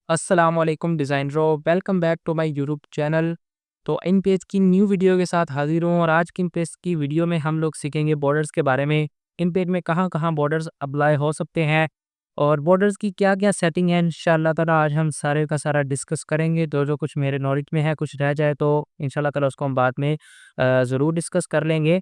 अस्सलाम वालेकुम डिज़ाइनरों, welcome back to my YouTube channel. तो इन पेज की न्यू वीडियो के साथ हाज़िर हूँ और आज की इन पेज की वीडियो में हम लोग सीखेंगे बॉर्डर्स के बारे में। इन पेज में कहाँ-कहाँ बॉर्डर्स अप्लाई हो सकते हैं और बॉर्डर्स की क्या-क्या सेटिंग है इंशाअल्लाह ताला आज हम सारे का सारा डिस्कस करेंगे। जो कुछ मेरे नॉलेज में है, कुछ रह जाए तो इंशाअल्लाह ताला उसको हम बाद में ज़रूर डिस्कस कर लेंगे।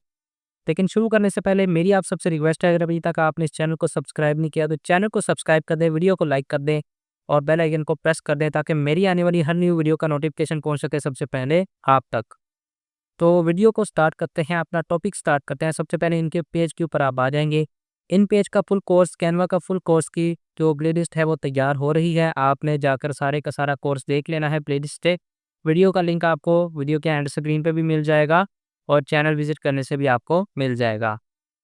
लेकिन शुरू करने से पहले मेरी आप सबसे रिक्वेस्ट है, अगर अभी तक आपने इस चैनल को सब्सक्राइब नहीं किया तो चैनल को सब्सक्राइब कर दें, वीडियो को लाइक कर दें और बेल आइकन को प्रेस कर दें ताकि मेरी आने वाली हर न्यू वीडियो का नोटिफिकेशन पहुंच सके सबसे पहले आप तक। तो वीडियो को स्टार्ट करते हैं, अपना टॉपिक स्टार्ट करते हैं। सबसे पहले इनके पेज के ऊपर आप आ जाएंगे। इन पेज का फुल कोर्स, कैनवा का फुल कोर्स की जो प्लेलिस्ट है वो तैयार हो रही है। आपने जाकर सारे का सारा कोर्स देख लेना है प्लेलिस्ट से। वीडियो का लिंक आपको वीडियो के एंड स्क्रीन पे भी मिल जाएगा और चैनल विजिट करने से भी आपको मिल जाएगा।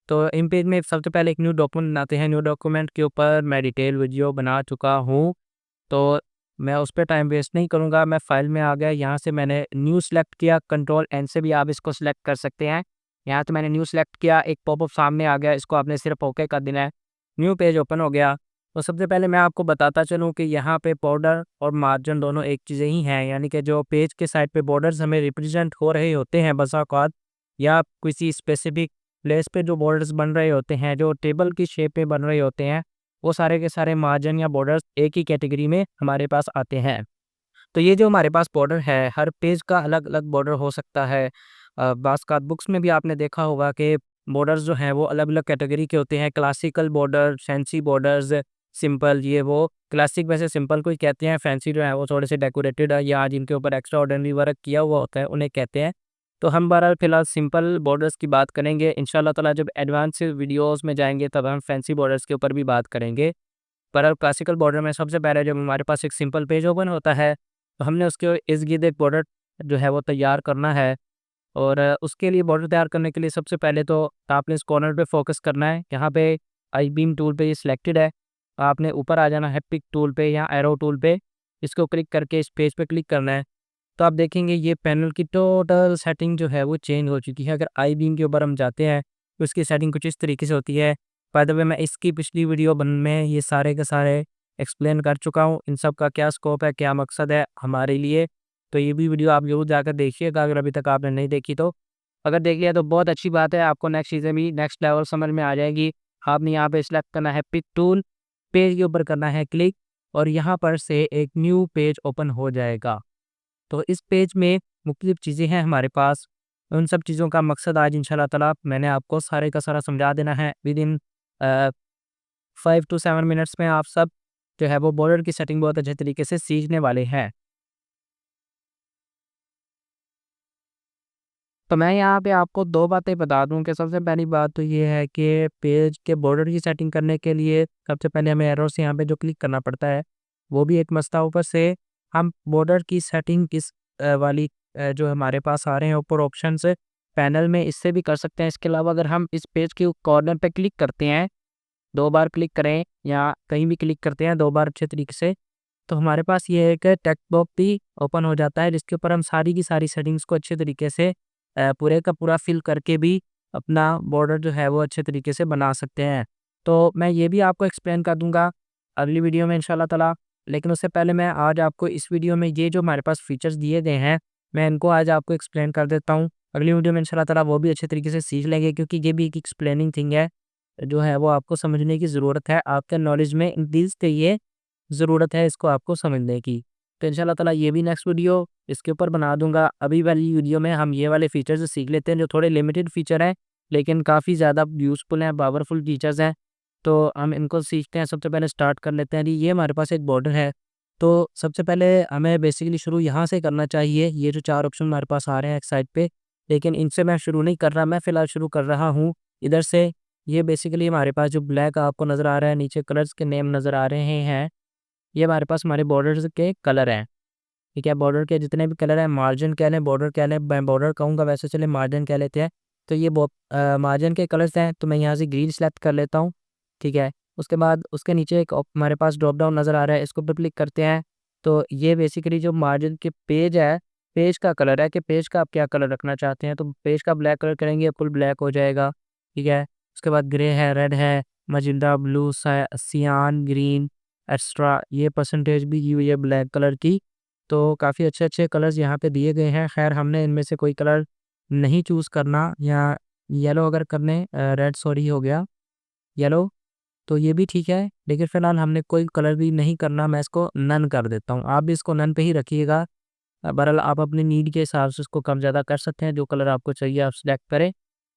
तो इन पेज में सबसे पहले एक न्यू डॉक्यूमेंट बनाते हैं। न्यू डॉक्यूमेंट के ऊपर मैं डिटेल वीडियो बना चुका हूँ, तो मैं उस पे टाइम वेस्ट नहीं करूँगा। मैं फ़ाइल में आ गया, यहाँ से मैंने न्यू सेलेक्ट किया, कंट्रोल एन से भी आप इसको सेलेक्ट कर सकते हैं। यहाँ तो मैंने न्यू सेलेक्ट किया, एक पॉपअप सामने आ गया, इसको आपने सिर्फ ओके कर देना है। न्यू पेज ओपन हो गया। तो सबसे पहले मैं आपको बताता चलूँ कि यहाँ पे बॉर्डर और मार्जिन दोनों एक चीज़ें ही हैं, यानी कि जो पेज के साइड पे बॉर्डर्स हमें रिप्रेजेंट हो रहे होते हैं बसा औक़ात, या किसी स्पेसिफिक प्लेस पे जो बॉर्डर्स बन रहे होते हैं, जो टेबल की शेप में बन रहे होते हैं, वो सारे के सारे मार्जिन या बॉर्डर्स एक ही कैटेगरी में हमारे पास आते हैं। तो ये जो हमारे पास बॉर्डर है, हर पेज का अलग-अलग बॉर्डर हो सकता है। बाज़ बुक्स में भी आपने देखा होगा कि बॉर्डर्स जो हैं वो अलग-अलग कैटेगरी के होते हैं। Classical border, fancy borders, simple, ये वो। क्लासिक वैसे सिंपल को ही कहते हैं, फैंसी जो है वो थोड़े से डेकोरेटेड या जिनके ऊपर एक्स्ट्रा ऑर्डिनरी वर्क किया हुआ होता है उन्हें कहते हैं। तो हम बहरहाल फ़िलहाल सिंपल बॉर्डर्स की बात करेंगे। इंशाअल्लाह ताला जब एडवांस वीडियोज़ में जाएँगे तब हम फैंसी बॉर्डर्स के ऊपर भी बात करेंगे। पर अब क्लासिकल बॉर्डर में सबसे पहले जब हमारे पास एक सिंपल पेज ओपन होता है, तो हमने उसके इर्द-गिर्द एक बॉर्डर जो है वो तैयार करना है। और उसके लिए बॉर्डर तैयार करने के लिए सबसे पहले तो आपने इस कॉर्नर पे फ़ोकस करना है। यहाँ पे आई बीम टूल पे ये सिलेक्टेड है। आपने ऊपर आ जाना है पिक टूल पे या एरो टूल पे, इसको क्लिक करके इस पेज पे क्लिक करना है। तो आप देखेंगे ये पैनल की टोटल सेटिंग जो है वो चेंज हो चुकी है। अगर आई बीम के ऊपर हम जाते हैं तो इसकी सेटिंग कुछ इस तरीके से होती है। बाय द वे मैं इसकी पिछली वीडियो में ये सारे के सारे एक्सप्लेन कर चुका हूँ, इन सब का क्या स्कोप है, क्या मकसद है हमारे लिए। तो ये भी वीडियो आप ज़रूर जाकर देखिएगा अगर अभी तक आपने नहीं देखी तो। अगर देख लिया तो बहुत अच्छी बात है, आपको नेक्स्ट चीज़ें भी नेक्स्ट लेवल समझ में आ जाएगी। आपने यहाँ पे सिलेक्ट करना है पिक टूल, पेज के ऊपर करना है क्लिक और यहाँ पर से एक न्यू पेज ओपन हो जाएगा। तो इस पेज में मुख्तलिफ़ चीज़ें हैं हमारे पास। उन सब चीज़ों का मकसद आज इंशाअल्लाह ताला मैंने आपको सारे का सारा समझा देना है। विदिन 5 टू 7 मिनट्स में आप सब जो है वो बॉर्डर की सेटिंग बहुत अच्छे तरीके से सीखने वाले हैं। तो मैं यहाँ पे आपको 2 बातें बता दूँ कि सबसे पहली बात तो ये है कि पेज के बॉर्डर की सेटिंग करने के लिए सबसे पहले हमें एरो से यहाँ पे जो क्लिक करना पड़ता है, वो भी एक मसला। ऊपर से हम बॉर्डर की सेटिंग किस वाली जो हमारे पास आ रहे हैं ऊपर ऑप्शंस पैनल में, इससे भी कर सकते हैं। इसके अलावा अगर हम इस पेज के कॉर्नर पे क्लिक करते हैं, 2 बार क्लिक करें या कहीं भी क्लिक करते हैं 2 बार अच्छे तरीके से, तो हमारे पास ये एक टेक्स्ट बॉक्स भी ओपन हो जाता है जिसके ऊपर हम सारी की सारी सेटिंग्स को अच्छे तरीके से पूरे का पूरा फिल करके भी अपना बॉर्डर जो है वो अच्छे तरीके से बना सकते हैं। तो मैं ये भी आपको एक्सप्लेन कर दूँगा अगली वीडियो में इंशाअल्लाह ताला। लेकिन उससे पहले मैं आज आपको इस वीडियो में ये जो हमारे पास फीचर्स दिए गए हैं, मैं इनको आज आपको एक्सप्लेन कर देता हूँ। अगली वीडियो में इंशाअल्लाह ताला वो भी अच्छे तरीके से सीख लेंगे क्योंकि ये भी एक एक्सप्लेनिंग थिंग है, जो है वो आपको समझने की ज़रूरत है। आपके नॉलेज में इंक्रीज़ चाहिए, ज़रूरत है इसको आपको समझने की। तो इंशाअल्लाह ताला ये भी नेक्स्ट वीडियो इसके ऊपर बना दूँगा। अभी वाली वीडियो में हम ये वाले फीचर्स सीख लेते हैं जो थोड़े लिमिटेड फीचर हैं, लेकिन काफ़ी ज़्यादा यूज़फुल हैं, पावरफुल फीचर्स हैं। तो हम इनको सीखते हैं। सबसे पहले स्टार्ट कर लेते हैं जी, ये हमारे पास एक बॉर्डर है। तो सबसे पहले हमें बेसिकली शुरू यहाँ से करना चाहिए। ये जो 4 ऑप्शन हमारे पास आ रहे हैं एक साइड पे, लेकिन इनसे मैं शुरू नहीं कर रहा, मैं फ़िलहाल शुरू कर रहा हूँ इधर से। ये बेसिकली हमारे पास जो ब्लैक आपको नज़र आ रहा है, नीचे कलर्स के नेम नज़र आ रहे हैं, ये हमारे पास हमारे बॉर्डर्स के कलर हैं। ठीक है, बॉर्डर के जितने भी कलर हैं, मार्जिन कह लें, बॉर्डर कह लें, मैं बॉर्डर कहूँगा वैसे चले मार्जिन कह लेते हैं। तो ये मार्जिन के कलर्स हैं, तो मैं यहाँ से ग्रीन सेलेक्ट कर लेता हूँ। ठीक है, उसके बाद उसके नीचे एक हमारे पास ड्रॉप डाउन नज़र आ रहा है, इसको ऊपर क्लिक करते हैं। तो ये बेसिकली जो मार्जिन के पेज है, पेज का कलर है कि पेज का आप क्या कलर रखना चाहते हैं। तो पेज का ब्लैक कलर करेंगे, फुल ब्लैक हो जाएगा। ठीक है, उसके बाद ग्रे है, रेड है, मजिंदा, ब्लू, सियान, ग्रीन, एक्स्ट्रा ये परसेंटेज भी दी हुई है ब्लैक कलर की। तो काफ़ी अच्छे अच्छे कलर्स यहाँ पे दिए गए हैं। खैर हमने इनमें से कोई कलर नहीं चूज़ करना, या येलो अगर करने रेड सॉरी हो गया येलो, तो ये भी ठीक है, लेकिन फ़िलहाल हमने कोई कलर भी नहीं करना, मैं इसको नन कर देता हूँ। आप भी इसको नन पे ही रखिएगा। बहरहाल आप अपनी नीड के हिसाब से इसको कम ज़्यादा कर सकते हैं, जो कलर आपको चाहिए आप सिलेक्ट करें।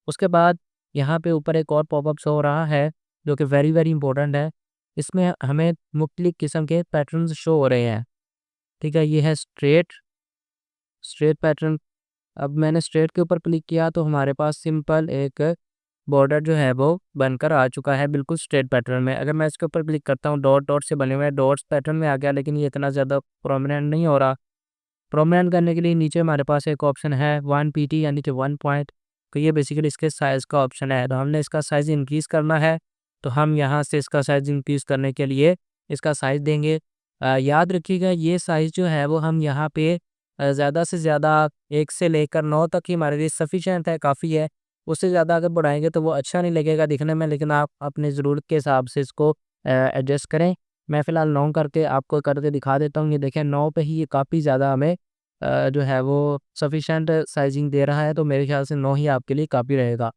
उसके बाद यहाँ पे ऊपर एक और पॉपअप शो हो रहा है, जो कि वेरी वेरी इंपॉर्टेंट है। इसमें हमें मुख्तलिफ़ किस्म के पैटर्न्स शो हो रहे हैं, ठीक है? ये है स्ट्रेट स्ट्रेट पैटर्न। अब मैंने स्ट्रेट के ऊपर क्लिक किया तो हमारे पास सिंपल एक बॉर्डर जो है वो बनकर आ चुका है बिल्कुल स्ट्रेट पैटर्न में। अगर मैं इसके ऊपर क्लिक करता हूँ, डॉट डॉट से बने हुए डॉट्स पैटर्न में आ गया, लेकिन ये इतना ज़्यादा प्रोमिनेंट नहीं हो रहा। प्रोमिनेंट करने के लिए नीचे हमारे पास एक ऑप्शन है 1 पीटी यानी कि 1 पॉइंट। तो ये बेसिकली इसके साइज़ का ऑप्शन है। तो हमने इसका साइज़ इंक्रीज़ करना है, तो हम यहाँ से इसका साइज़ इंक्रीज़ करने के लिए इसका साइज़ देंगे। याद रखिएगा ये साइज़ जो है वो हम यहाँ पे ज़्यादा से ज़्यादा 1 से लेकर 9 तक ही हमारे लिए सफिशिएंट है, काफ़ी है। उससे ज़्यादा अगर बढ़ाएँगे तो वो अच्छा नहीं लगेगा दिखने में, लेकिन आप अपनी ज़रूरत के हिसाब से इसको एडजस्ट करें। मैं फ़िलहाल 9 करके आपको करके दिखा देता हूँ। ये देखें 9 पे ही ये काफ़ी ज़्यादा हमें जो है वो सफिशिएंट साइज़िंग दे रहा है, तो मेरे ख़्याल से 9 ही आपके लिए काफ़ी रहेगा।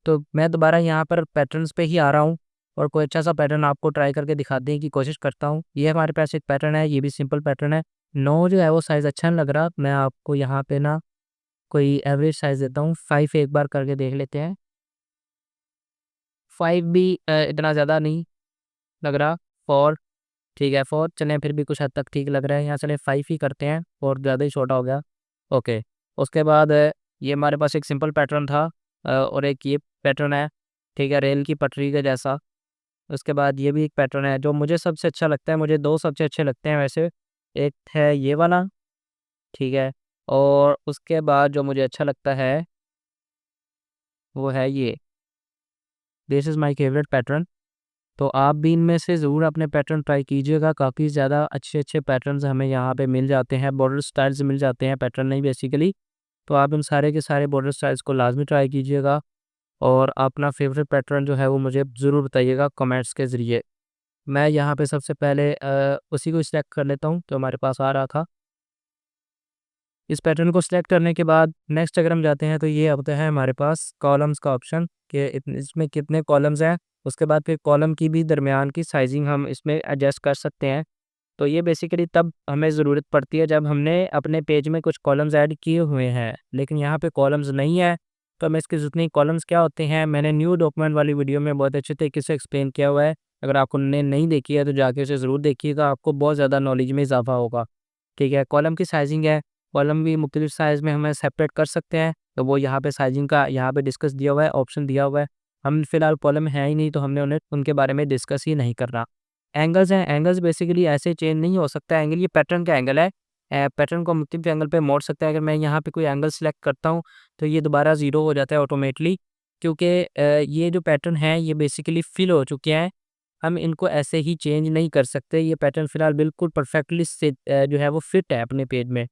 तो मैं दोबारा यहाँ पर पैटर्न्स पे ही आ रहा हूँ और कोई अच्छा सा पैटर्न आपको ट्राई करके दिखाने की कोशिश करता हूँ। ये हमारे पास एक पैटर्न है, ये भी सिंपल पैटर्न है। 9 जो है वो साइज़ अच्छा नहीं लग रहा, मैं आपको यहाँ पे ना कोई एवरेज साइज़ देता हूँ। 5 एक बार करके देख लेते हैं। 5 भी इतना ज़्यादा नहीं लग रहा। 4 ठीक है, 4 चलें फिर भी कुछ हद तक ठीक लग रहा है। यहाँ चलें 5 ही करते हैं, 4 ज़्यादा ही छोटा हो गया। ओके, उसके बाद ये हमारे पास एक सिंपल पैटर्न था और एक ये पैटर्न है, ठीक है, रेल की पटरी के जैसा। उसके बाद ये भी एक पैटर्न है जो मुझे सबसे अच्छा लगता है, मुझे 2 सबसे अच्छे लगते हैं वैसे। एक है ये वाला, ठीक है, और उसके बाद जो मुझे अच्छा लगता है, वो है ये। This is my favourite pattern. तो आप भी इनमें से ज़रूर अपने पैटर्न ट्राई कीजिएगा। काफ़ी ज़्यादा अच्छे-अच्छे पैटर्न्स हमें यहाँ पे मिल जाते हैं, बॉर्डर स्टाइल्स मिल जाते हैं, पैटर्न नहीं बेसिकली। तो आप इन सारे के सारे बॉर्डर स्टाइल्स को लाज़मी ट्राई कीजिएगा और अपना फेवरेट पैटर्न जो है वो मुझे ज़रूर बताइएगा कमेंट्स के ज़रिए। मैं यहाँ पे सबसे पहले उसी को सिलेक्ट कर लेता हूँ जो हमारे पास आ रहा था। इस पैटर्न को सिलेक्ट करने के बाद नेक्स्ट अगर हम जाते हैं तो ये आता है हमारे पास कॉलम्स का ऑप्शन कि इसमें कितने कॉलम्स हैं। उसके बाद फिर कॉलम की भी दरमियान की साइजिंग हम इसमें एडजस्ट कर सकते हैं। तो ये बेसिकली तब हमें ज़रूरत पड़ती है जब हमने अपने पेज में कुछ कॉलम्स ऐड किए हुए हैं, लेकिन यहाँ पे कॉलम्स नहीं है। तो हमें इसके जितने कॉलम्स क्या होते हैं, मैंने न्यू डॉक्यूमेंट वाली वीडियो में बहुत अच्छे तरीके से एक्सप्लेन किया हुआ है। अगर आपने नहीं देखी है तो जाके उसे ज़रूर देखिएगा, आपको बहुत ज़्यादा नॉलेज में इजाफा होगा। ठीक है, कॉलम की साइजिंग है, कॉलम भी मुख्तलिफ साइज़ में हमें सेपरेट कर सकते हैं। तो वो यहाँ पे साइजिंग का यहाँ पे डिस्कस दिया हुआ है, ऑप्शन दिया हुआ है। हम फिलहाल कॉलम है ही नहीं, तो हमने उन्हें उनके बारे में डिस्कस ही नहीं करना। एंगल्स हैं, एंगल्स बेसिकली ऐसे चेंज नहीं हो सकता एंगल, ये पैटर्न का एंगल है। पैटर्न को मुख्तलिफ एंगल पे मोड़ सकते हैं। अगर मैं यहाँ पे कोई एंगल सेलेक्ट करता हूँ तो ये दोबारा ज़ीरो हो जाता है ऑटोमेटली, क्योंकि ये जो पैटर्न है ये बेसिकली फिल हो चुके हैं। हम इनको ऐसे ही चेंज नहीं कर सकते। ये पैटर्न फिलहाल बिल्कुल परफेक्टली से जो है वो फिट है अपने पेज में।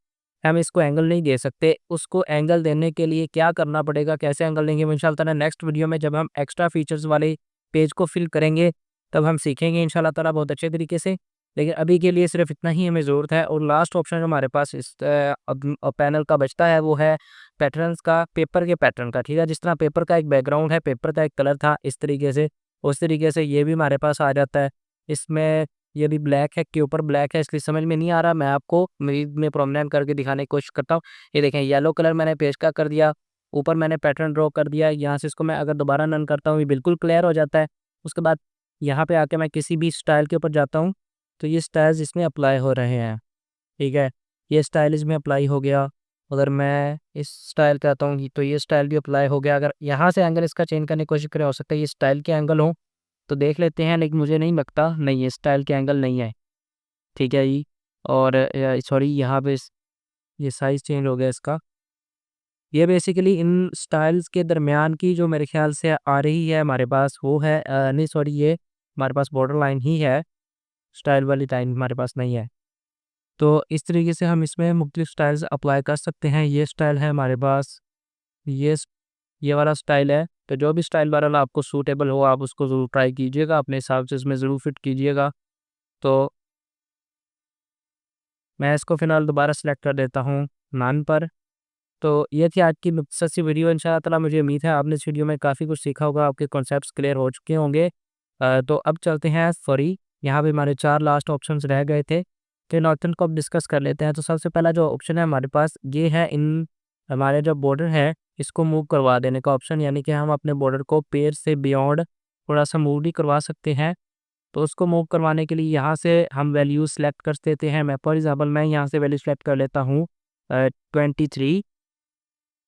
हम इसको एंगल नहीं दे सकते। उसको एंगल देने के लिए क्या करना पड़ेगा, कैसे एंगल देंगे, वो इंशाअल्लाह ताला नेक्स्ट वीडियो में जब हम एक्स्ट्रा फीचर्स वाले पेज को फिल करेंगे तब हम सीखेंगे इंशाल्लाह ताला बहुत अच्छे तरीके से। लेकिन अभी के लिए सिर्फ इतना ही हमें ज़रूरत है। और लास्ट ऑप्शन जो हमारे पास इस पैनल का बचता है वो है पैटर्न्स का, पेपर के पैटर्न का, ठीक है। जिस तरह पेपर का एक बैकग्राउंड है, पेपर का एक कलर था इस तरीके से, उस तरीके से ये भी हमारे पास आ जाता है। इसमें ये भी ब्लैक है, के ऊपर ब्लैक है, इसलिए समझ में नहीं आ रहा। मैं आपको में प्रोमिनेंट करके दिखाने की कोशिश करता हूँ। ये देखें येलो कलर मैंने पेज का कर दिया, ऊपर मैंने पैटर्न ड्रॉ कर दिया। यहाँ से इसको मैं अगर दोबारा रन करता हूँ ये बिल्कुल क्लियर हो जाता है। उसके बाद यहाँ पे आके मैं किसी भी स्टाइल के ऊपर जाता हूँ तो ये स्टाइल्स इसमें अप्लाई हो रहे हैं, ठीक है। ये स्टाइल इसमें अप्लाई हो गया। अगर मैं इस स्टाइल पे आता हूँ तो ये स्टाइल भी अप्लाई हो गया। अगर यहाँ से एंगल इसका चेंज करने की कोशिश करें, हो सकता है ये स्टाइल के एंगल हो, तो देख लेते हैं, लेकिन मुझे नहीं लगता। नहीं, ये स्टाइल के एंगल नहीं है, ठीक है जी। और सॉरी यहाँ पे ये साइज़ चेंज हो गया इसका। ये बेसिकली इन स्टाइल्स के दरमियान की जो मेरे ख्याल से आ रही है हमारे पास वो है नहीं सॉरी, ये हमारे पास बॉर्डर लाइन ही है, स्टाइल वाली लाइन हमारे पास नहीं है। तो इस तरीके से हम इसमें मुख्तलिफ स्टाइल्स अप्लाई कर सकते हैं। ये स्टाइल है हमारे पास, ये ये वाला स्टाइल है। तो जो भी स्टाइल बहरहाल आपको सूटेबल हो आप उसको ज़रूर ट्राई कीजिएगा, अपने हिसाब से इसमें ज़रूर फिट कीजिएगा। तो मैं इसको फ़िलहाल दोबारा सेलेक्ट कर देता हूँ नन पर। तो ये थी आज की मुख्तसर सी वीडियो। इंशाअल्लाह ताला मुझे उम्मीद है आपने इस वीडियो में काफ़ी कुछ सीखा होगा, आपके कॉन्सेप्ट्स क्लियर हो चुके होंगे। तो अब चलते हैं सॉरी, यहाँ पे हमारे 4 लास्ट ऑप्शंस रह गए थे। तो इन ऑप्शन को अब डिस्कस कर लेते हैं। तो सबसे पहला जो ऑप्शन है हमारे पास ये है, इन हमारे जो बॉर्डर है इसको मूव करवा देने का ऑप्शन, यानी कि हम अपने बॉर्डर को पेज से बियॉन्ड थोड़ा-सा मूव भी करवा सकते हैं। तो उसको मूव करवाने के लिए यहाँ से हम वैल्यू सेलेक्ट कर देते हैं। मैं फॉर एग्ज़ाम्पल मैं यहाँ से वैल्यू सेलेक्ट कर लेता हूँ 23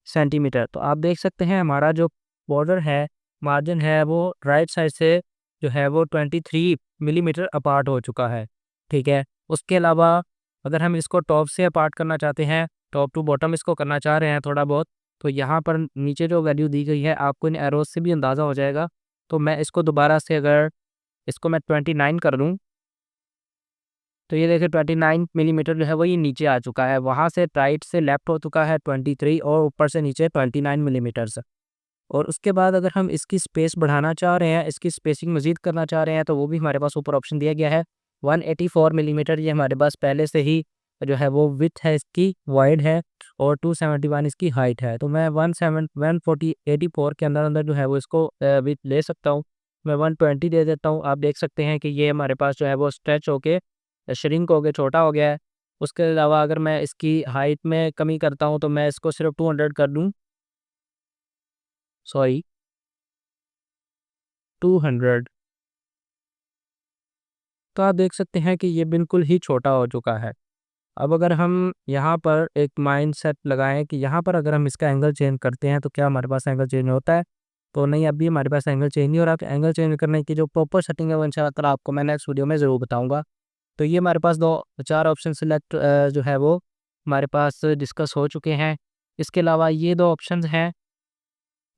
सेंटीमीटर। तो आप देख सकते हैं हमारा जो बॉर्डर है, मार्जिन है, वो राइट साइड से जो है वो 23 मिलीमीटर अपार्ट हो चुका है, ठीक है। उसके अलावा अगर हम इसको टॉप से अपार्ट करना चाहते हैं, टॉप टू बॉटम इसको करना चाह रहे हैं थोड़ा बहुत, तो यहाँ पर नीचे जो वैल्यू दी गई है आपको इन एरोज़ से भी अंदाज़ा हो जाएगा। तो मैं इसको दोबारा से अगर इसको मैं 29 कर दूँ, तो ये देखिए 29 मिलीमीटर जो है वो ये नीचे आ चुका है। वहाँ से राइट से लेफ्ट हो चुका है 23 और ऊपर से नीचे 29 मिलीमीटर्स। और उसके बाद अगर हम इसकी स्पेस बढ़ाना चाह रहे हैं, इसकी स्पेसिंग मज़ीद करना चाह रहे हैं, तो वो भी हमारे पास ऊपर ऑप्शन दिया गया है। 184 मिलीमीटर ये हमारे पास पहले से ही जो है वो विड्थ है इसकी, वाइड है, और 271 इसकी हाइट है। तो मैं 140 84 के अंदर-अंदर जो है वो इसको विड्थ ले सकता हूँ। मैं 120 दे देता हूँ। आप देख सकते हैं कि ये हमारे पास जो है वो स्ट्रेच होके श्रिंक हो के छोटा हो गया है। उसके अलावा अगर मैं इसकी हाइट में कमी करता हूँ तो मैं इसको सिर्फ़ 200 कर दूँ, सॉरी 200। तो आप देख सकते हैं कि ये बिल्कुल ही छोटा हो चुका है। अब अगर हम यहाँ पर एक माइंडसेट लगाएँ कि यहाँ पर अगर हम इसका एंगल चेंज करते हैं तो क्या हमारे पास एंगल चेंज होता है? तो नहीं, अभी हमारे पास एंगल चेंज नहीं हो रहा। एंगल चेंज करने की जो प्रॉपर सेटिंग है वो इंशाअल्लाह ताला आपको मैं नेक्स्ट वीडियो में ज़रूर बताऊँगा। तो ये हमारे पास 4 ऑप्शन सिलेक्ट जो है वो हमारे पास डिस्कस हो चुके हैं। इसके अलावा ये 2 ऑप्शंस हैं,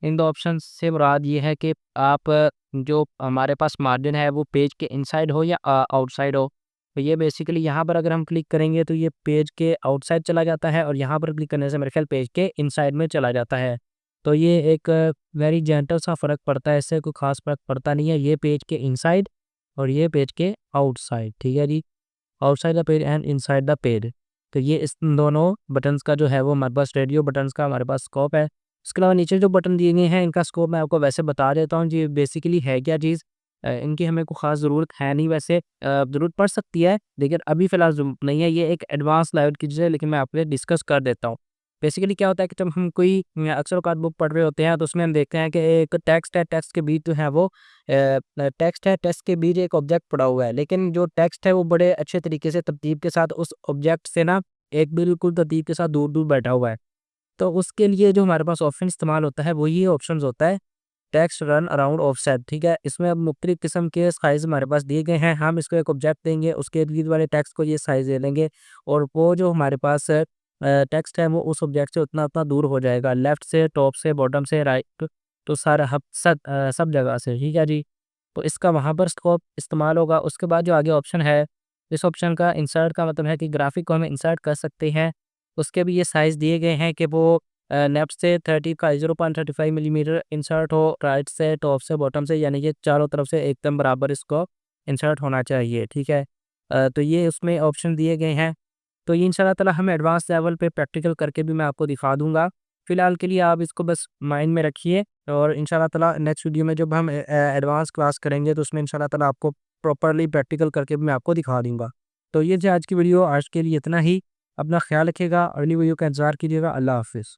इन 2 ऑप्शन से मुराद ये है कि आप जो हमारे पास मार्जिन है वो पेज के इनसाइड हो या आउटसाइड हो। तो ये बेसिकली यहाँ पर अगर हम क्लिक करेंगे तो ये पेज के आउटसाइड चला जाता है, और यहाँ पर क्लिक करने से मेरे ख्याल पेज के इनसाइड में चला जाता है। तो ये एक वेरी जेंटल सा फ़र्क पड़ता है, इससे कोई ख़ास फ़र्क पड़ता नहीं है। ये पेज के इनसाइड और ये पेज के आउटसाइड, ठीक है जी। Outside the page and inside the page. तो ये इस दोनों बटन्स का जो है वो हमारे पास रेडियो बटन्स का हमारे पास स्कोप है। इसके अलावा नीचे जो बटन दिए गए हैं इनका स्कोप मैं आपको वैसे बता देता हूँ जी, बेसिकली है क्या चीज़। इनकी हमें कोई ख़ास ज़रूरत है नहीं वैसे, ज़रूरत पड़ सकती है लेकिन अभी फ़िलहाल ज़रूरत नहीं है। ये एक एडवांस लेवल की चीज़ है, लेकिन मैं आपके लिए डिस्कस कर देता हूँ। बेसिकली क्या होता है कि जब हम कोई अक्सर औक़ात बुक पढ़ रहे होते हैं तो उसमें हम देखते हैं कि एक टेक्स्ट है, टेक्स्ट के बीच जो है वो टेक्स्ट है, टेक्स्ट के बीच एक ऑब्जेक्ट पड़ा हुआ है, लेकिन जो टेक्स्ट है वो बड़े अच्छे तरीके से तरतीब के साथ उस ऑब्जेक्ट से ना एक बिल्कुल तरतीब के साथ दूर-दूर बैठा हुआ है। तो उसके लिए जो हमारे पास ऑप्शन इस्तेमाल होता है वो ये ऑप्शंस होता है, टेक्स्ट रन अराउंड ऑफसेट, ठीक है। इसमें अब मुख्तलिफ किस्म के साइज़ हमारे पास दिए गए हैं। हम इसको एक ऑब्जेक्ट देंगे, उसके इर्द-गिर्द वाले टेक्स्ट को ये साइज़ दे देंगे, और वो जो हमारे पास टेक्स्ट है वो उस ऑब्जेक्ट से उतना-उतना दूर हो जाएगा, लेफ्ट से, टॉप से, बॉटम से, राइट, तो सारा सब जगह से, ठीक है जी। तो इसका वहाँ पर स्कोप इस्तेमाल होगा। उसके बाद जो आगे ऑप्शन है, इस ऑप्शन का इंसर्ट का मतलब है कि ग्राफिक को हम इंसर्ट कर सकते हैं। उसके भी ये साइज़ दिए गए हैं कि वो लेफ्ट से 30 का 0.35 मिलीमीटर इंसर्ट हो, राइट से, टॉप से, बॉटम से, यानी कि चारों तरफ से एकदम बराबर इसको इंसर्ट होना चाहिए, ठीक है। तो ये उसमें ऑप्शन दिए गए हैं। तो ये इंशाअल्लाह ताला हम एडवांस लेवल पे प्रैक्टिकल करके भी मैं आपको दिखा दूँगा। फ़िलहाल के लिए आप इसको बस माइंड में रखिए, और इंशाअल्लाह ताला नेक्स्ट वीडियो में जब हम एडवांस क्लास करेंगे तो उसमें इंशाअल्लाह ताला आपको प्रॉपर्ली प्रैक्टिकल करके भी मैं आपको दिखा दूँगा। तो ये थी आज की वीडियो, आज के लिए इतना ही। अपना ख़्याल रखिएगा, अगली वीडियो का इंतज़ार कीजिएगा। अल्लाह हाफ़िज़।